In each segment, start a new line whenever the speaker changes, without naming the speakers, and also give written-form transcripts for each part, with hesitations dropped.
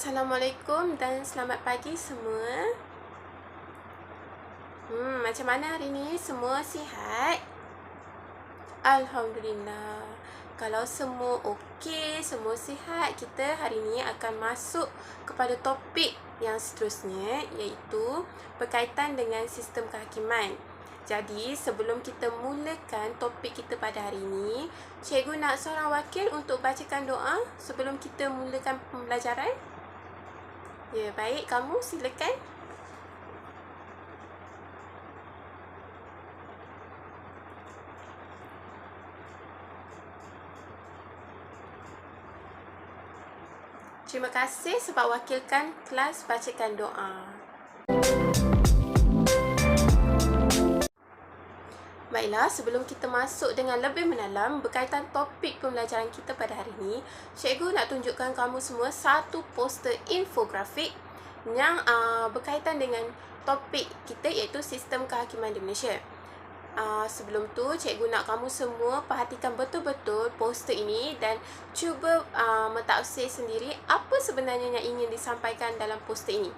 Assalamualaikum dan selamat pagi semua. Macam mana hari ni? Semua sihat? Alhamdulillah. Kalau semua okey, semua sihat, kita hari ni akan masuk kepada topik yang seterusnya, iaitu berkaitan dengan sistem kehakiman. Jadi, sebelum kita mulakan topik kita pada hari ini, cikgu nak seorang wakil untuk bacakan doa sebelum kita mulakan pembelajaran. Ya, baik. Kamu silakan. Terima kasih sebab wakilkan kelas bacakan doa. Baiklah, sebelum kita masuk dengan lebih mendalam berkaitan topik pembelajaran kita pada hari ini, cikgu nak tunjukkan kamu semua satu poster infografik yang berkaitan dengan topik kita, iaitu sistem kehakiman di Malaysia. Sebelum tu, cikgu nak kamu semua perhatikan betul-betul poster ini dan cuba mentafsir sendiri apa sebenarnya yang ingin disampaikan dalam poster ini.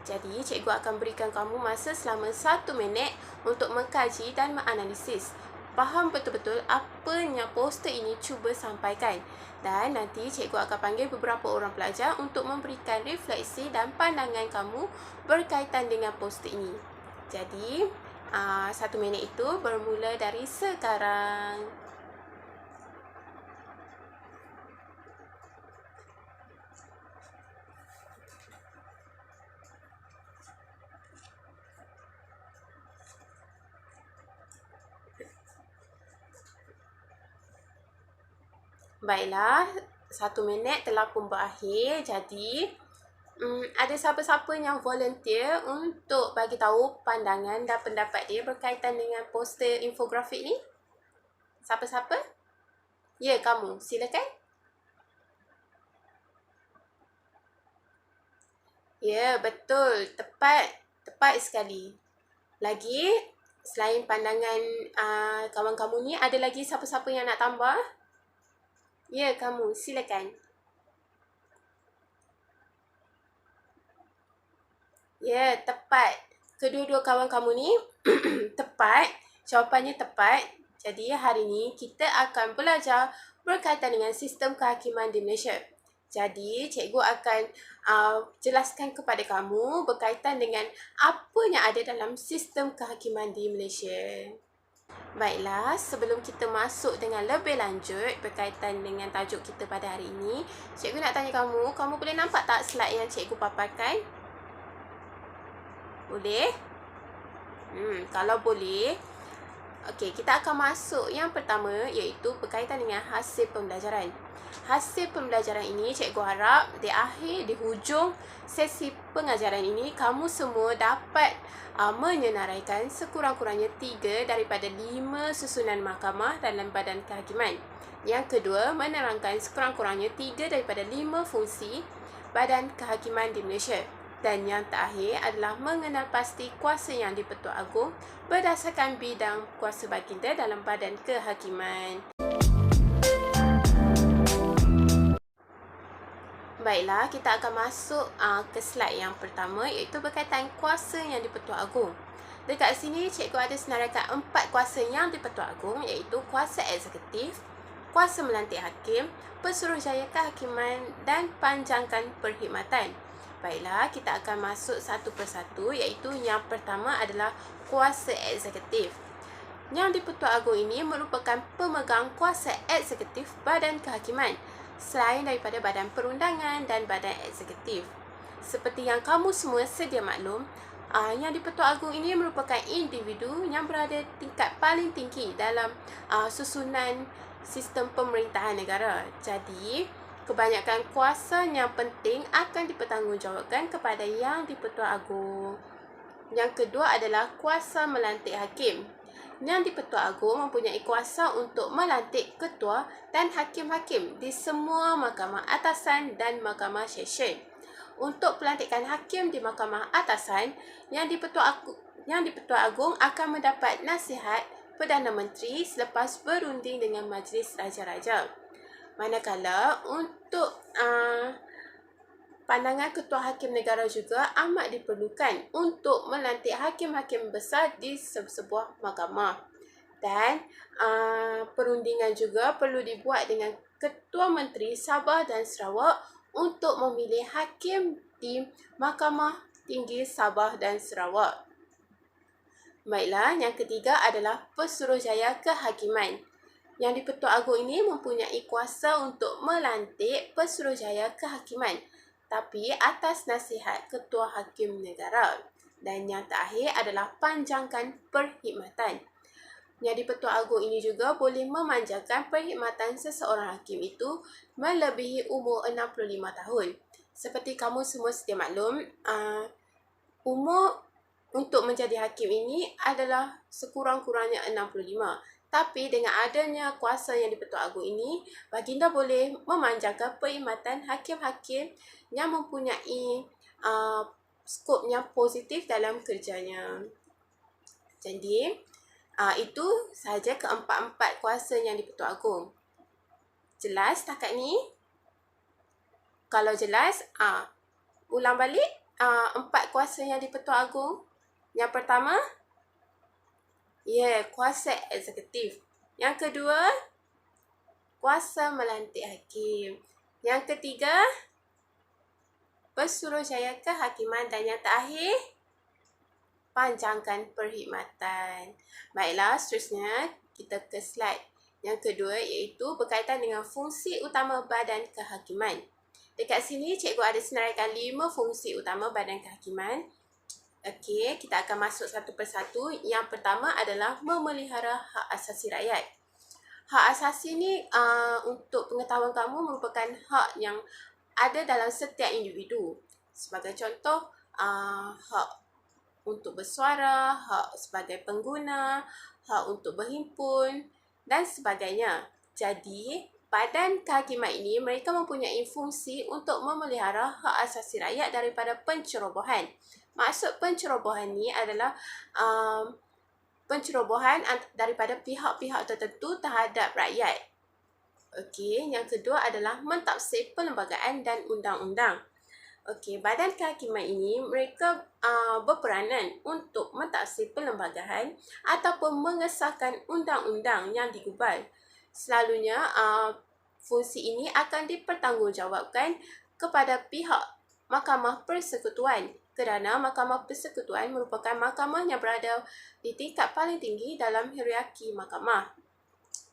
Jadi, cikgu akan berikan kamu masa selama 1 minit untuk mengkaji dan menganalisis. Faham betul-betul apa yang poster ini cuba sampaikan. Dan nanti cikgu akan panggil beberapa orang pelajar untuk memberikan refleksi dan pandangan kamu berkaitan dengan poster ini. Jadi, 1 minit itu bermula dari sekarang. Baiklah, 1 minit telah pun berakhir. Jadi, ada siapa-siapa yang volunteer untuk bagi tahu pandangan dan pendapat dia berkaitan dengan poster infografik ni? Siapa-siapa? Ya, kamu. Silakan. Ya, betul. Tepat sekali. Lagi, selain pandangan kawan kamu ni, ada lagi siapa-siapa yang nak tambah? Ya, kamu. Silakan. Ya, tepat. Kedua-dua kawan kamu ni tepat. Jawapannya tepat. Jadi, hari ni kita akan belajar berkaitan dengan sistem kehakiman di Malaysia. Jadi, cikgu akan jelaskan kepada kamu berkaitan dengan apa yang ada dalam sistem kehakiman di Malaysia. Baiklah, sebelum kita masuk dengan lebih lanjut berkaitan dengan tajuk kita pada hari ini, cikgu nak tanya kamu boleh nampak tak slide yang cikgu paparkan? Boleh? Kalau boleh, okey, kita akan masuk yang pertama, iaitu berkaitan dengan hasil pembelajaran. Hasil pembelajaran ini cikgu harap di hujung sesi pengajaran ini kamu semua dapat menyenaraikan sekurang-kurangnya 3 daripada 5 susunan mahkamah dalam badan kehakiman. Yang kedua, menerangkan sekurang-kurangnya 3 daripada 5 fungsi badan kehakiman di Malaysia. Dan yang terakhir adalah mengenal pasti kuasa yang di-Pertuan Agong berdasarkan bidang kuasa baginda dalam badan kehakiman. Baiklah, kita akan masuk ke slide yang pertama, iaitu berkaitan kuasa yang di-Pertuan Agong. Dekat sini, cikgu ada senaraikan 4 kuasa yang di-Pertuan Agong, iaitu kuasa eksekutif, kuasa melantik hakim, pesuruhjaya kehakiman dan panjangkan perkhidmatan. Baiklah, kita akan masuk satu persatu, iaitu yang pertama adalah kuasa eksekutif. Yang di-Pertuan Agong ini merupakan pemegang kuasa eksekutif badan kehakiman, selain daripada badan perundangan dan badan eksekutif. Seperti yang kamu semua sedia maklum, yang di-Pertuan Agong ini merupakan individu yang berada tingkat paling tinggi dalam susunan sistem pemerintahan negara. Jadi, kebanyakan kuasa yang penting akan dipertanggungjawabkan kepada yang di-Pertuan Agong. Yang kedua adalah kuasa melantik hakim. Yang di-Pertuan Agong mempunyai kuasa untuk melantik ketua dan hakim-hakim di semua mahkamah atasan dan mahkamah session. Untuk pelantikan hakim di mahkamah atasan, yang di-Pertuan Agong akan mendapat nasihat Perdana Menteri selepas berunding dengan Majlis Raja-Raja. Manakala untuk pandangan Ketua Hakim Negara juga amat diperlukan untuk melantik hakim-hakim besar di sebuah mahkamah. Dan perundingan juga perlu dibuat dengan Ketua Menteri Sabah dan Sarawak untuk memilih hakim di Mahkamah Tinggi Sabah dan Sarawak. Baiklah, yang ketiga adalah Pesuruhjaya Kehakiman. Yang di-Pertuan Agong ini mempunyai kuasa untuk melantik Pesuruhjaya Kehakiman, tapi atas nasihat Ketua Hakim Negara. Dan yang terakhir adalah panjangkan perkhidmatan. Yang di-Pertuan Agong ini juga boleh memanjangkan perkhidmatan seseorang hakim itu melebihi umur 65 tahun. Seperti kamu semua sedia maklum, umur untuk menjadi hakim ini adalah sekurang-kurangnya 65. Tapi dengan adanya kuasa yang di-Pertuan Agong ini, baginda boleh memanjangkan perkhidmatan hakim-hakim yang mempunyai skop yang positif dalam kerjanya. Jadi, itu sahaja keempat-empat kuasa yang di-Pertuan Agong. Jelas setakat ni? Kalau jelas, ulang balik 4 kuasa yang di-Pertuan Agong. Yang pertama, kuasa eksekutif. Yang kedua, kuasa melantik hakim. Yang ketiga, Pesuruhjaya Kehakiman. Dan yang terakhir, panjangkan perkhidmatan. Baiklah, seterusnya kita ke slide yang kedua, iaitu berkaitan dengan fungsi utama Badan Kehakiman. Dekat sini, cikgu ada senaraikan 5 fungsi utama Badan Kehakiman. Okey, kita akan masuk satu persatu. Yang pertama adalah memelihara hak asasi rakyat. Hak asasi ni untuk pengetahuan kamu merupakan hak yang ada dalam setiap individu. Sebagai contoh, hak untuk bersuara, hak sebagai pengguna, hak untuk berhimpun dan sebagainya. Jadi, Badan Kehakiman ini mereka mempunyai fungsi untuk memelihara hak asasi rakyat daripada pencerobohan. Maksud pencerobohan ni adalah pencerobohan daripada pihak-pihak tertentu terhadap rakyat. Okey, yang kedua adalah mentafsir perlembagaan dan undang-undang. Okey, Badan Kehakiman ini mereka berperanan untuk mentafsir perlembagaan ataupun mengesahkan undang-undang yang digubal. Selalunya fungsi ini akan dipertanggungjawabkan kepada pihak Mahkamah Persekutuan, kerana Mahkamah Persekutuan merupakan mahkamah yang berada di tingkat paling tinggi dalam hierarki mahkamah.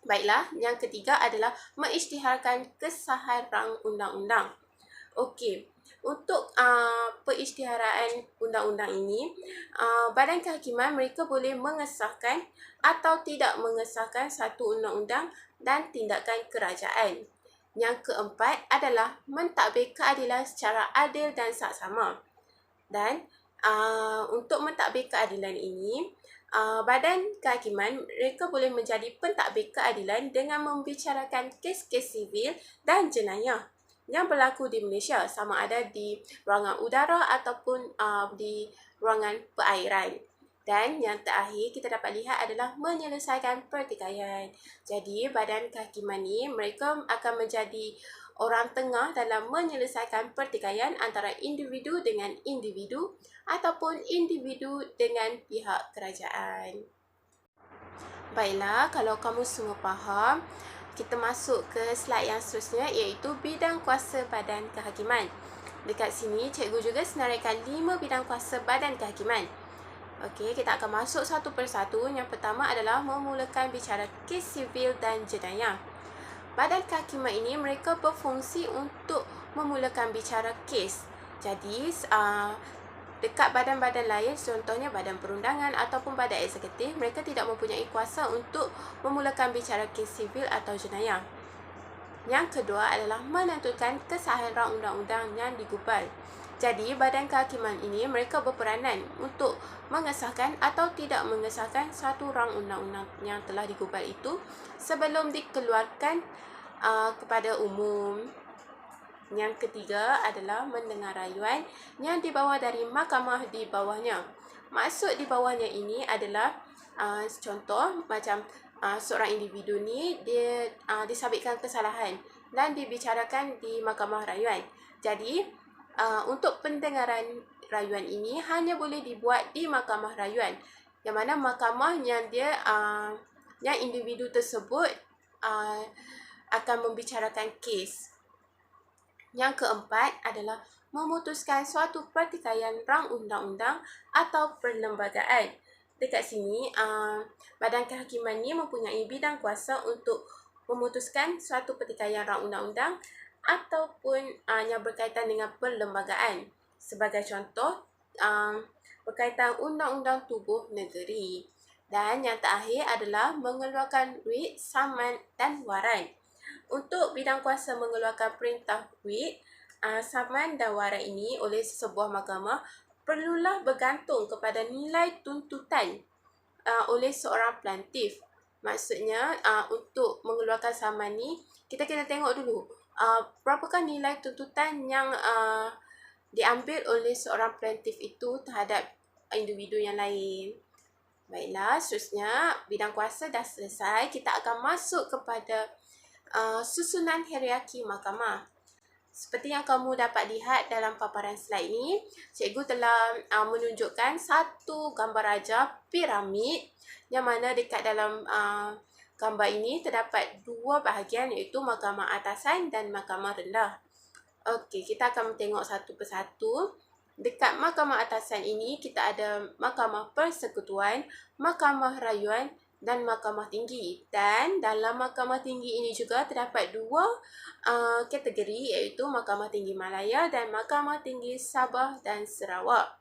Baiklah, yang ketiga adalah mengisytiharkan kesahan rang undang-undang. Okey, untuk perisytiharaan undang-undang ini, Badan Kehakiman mereka boleh mengesahkan atau tidak mengesahkan satu undang-undang dan tindakan kerajaan. Yang keempat adalah mentadbir keadilan secara adil dan saksama. Dan untuk mentadbir keadilan ini, Badan Kehakiman mereka boleh menjadi pentadbir keadilan dengan membicarakan kes-kes sivil dan jenayah yang berlaku di Malaysia, sama ada di ruangan udara ataupun di ruangan perairan. Dan yang terakhir kita dapat lihat adalah menyelesaikan pertikaian. Jadi Badan Kehakiman ni mereka akan menjadi orang tengah dalam menyelesaikan pertikaian antara individu dengan individu ataupun individu dengan pihak kerajaan. Baiklah, kalau kamu semua faham, kita masuk ke slide yang seterusnya, iaitu bidang kuasa Badan Kehakiman. Dekat sini, cikgu juga senaraikan 5 bidang kuasa Badan Kehakiman. Okey, kita akan masuk satu persatu. Yang pertama adalah memulakan bicara kes sivil dan jenayah. Badan Kehakiman ini mereka berfungsi untuk memulakan bicara kes. Jadi, dekat badan-badan lain, contohnya badan perundangan ataupun badan eksekutif, mereka tidak mempunyai kuasa untuk memulakan bicara kes sivil atau jenayah. Yang kedua adalah menentukan kesahihan rang undang-undang yang digubal. Jadi, Badan Kehakiman ini mereka berperanan untuk mengesahkan atau tidak mengesahkan satu rang undang-undang yang telah digubal itu sebelum dikeluarkan kepada umum. Yang ketiga adalah mendengar rayuan yang dibawa dari mahkamah di bawahnya. Maksud di bawahnya ini adalah contoh macam seorang individu ni dia disabitkan kesalahan dan dibicarakan di mahkamah rayuan. Jadi untuk pendengaran rayuan ini hanya boleh dibuat di mahkamah rayuan, yang mana mahkamah yang yang individu tersebut akan membicarakan kes. Yang keempat adalah memutuskan suatu pertikaian rang undang-undang atau perlembagaan. Dekat sini, Badan Kehakiman ini mempunyai bidang kuasa untuk memutuskan suatu pertikaian rang undang-undang ataupun yang berkaitan dengan perlembagaan. Sebagai contoh, berkaitan undang-undang tubuh negeri. Dan yang terakhir adalah mengeluarkan writ, saman dan waran. Untuk bidang kuasa mengeluarkan perintah writ, saman dan waran ini oleh sebuah mahkamah perlulah bergantung kepada nilai tuntutan oleh seorang plaintiff. Maksudnya, untuk mengeluarkan saman ni, kita kena tengok dulu berapakah nilai tuntutan yang diambil oleh seorang plaintiff itu terhadap individu yang lain. Baiklah, seterusnya bidang kuasa dah selesai. Kita akan masuk kepada susunan hierarki mahkamah. Seperti yang kamu dapat lihat dalam paparan slide ini, cikgu telah menunjukkan satu gambar ajar piramid yang mana dekat dalam gambar ini terdapat dua bahagian, iaitu mahkamah atasan dan mahkamah rendah. Okey, kita akan tengok satu persatu. Dekat mahkamah atasan ini, kita ada mahkamah persekutuan, mahkamah rayuan dan mahkamah tinggi. Dan dalam mahkamah tinggi ini juga terdapat dua kategori, iaitu mahkamah tinggi Malaya dan mahkamah tinggi Sabah dan Sarawak.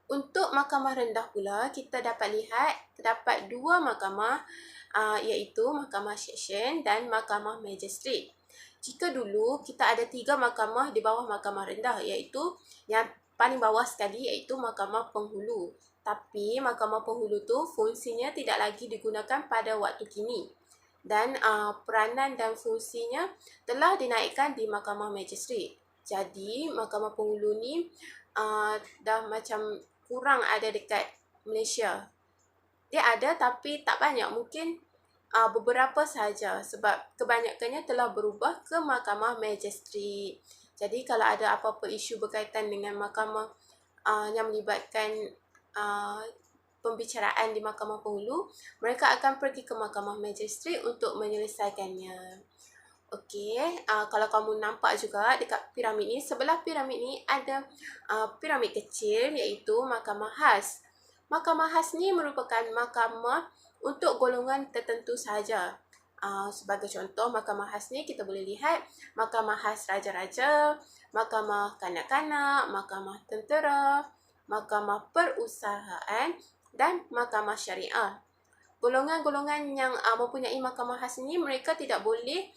Untuk mahkamah rendah pula, kita dapat lihat terdapat dua mahkamah, iaitu mahkamah seksyen dan mahkamah magistrate. Jika dulu kita ada 3 mahkamah di bawah mahkamah rendah, iaitu yang paling bawah sekali iaitu mahkamah penghulu. Tapi mahkamah penghulu tu fungsinya tidak lagi digunakan pada waktu kini. Dan peranan dan fungsinya telah dinaikkan di mahkamah magistrate. Jadi mahkamah penghulu ni dah macam kurang ada dekat Malaysia. Dia ada tapi tak banyak, mungkin beberapa sahaja sebab kebanyakannya telah berubah ke mahkamah magistrate. Jadi kalau ada apa-apa isu berkaitan dengan mahkamah yang melibatkan pembicaraan di mahkamah penghulu, mereka akan pergi ke mahkamah magistrate untuk menyelesaikannya. Okey, kalau kamu nampak juga dekat piramid ni, sebelah piramid ni ada piramid kecil iaitu mahkamah khas. Mahkamah khas ni merupakan mahkamah untuk golongan tertentu sahaja. Sebagai contoh, mahkamah khas ni kita boleh lihat mahkamah khas raja-raja, mahkamah kanak-kanak, mahkamah tentera, mahkamah perusahaan dan mahkamah syariah. Golongan-golongan yang mempunyai mahkamah khas ni, mereka tidak boleh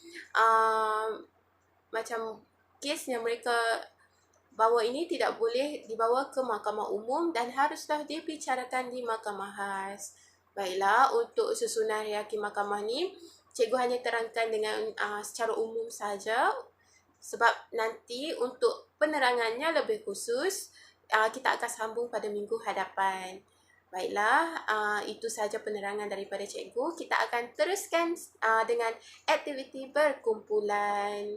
macam kes yang mereka bahawa ini tidak boleh dibawa ke mahkamah umum dan haruslah dibicarakan di mahkamah khas. Baiklah, untuk susunan hierarki mahkamah ni, cikgu hanya terangkan dengan secara umum saja sebab nanti untuk penerangannya lebih khusus, kita akan sambung pada minggu hadapan. Baiklah, itu sahaja penerangan daripada cikgu. Kita akan teruskan dengan aktiviti berkumpulan.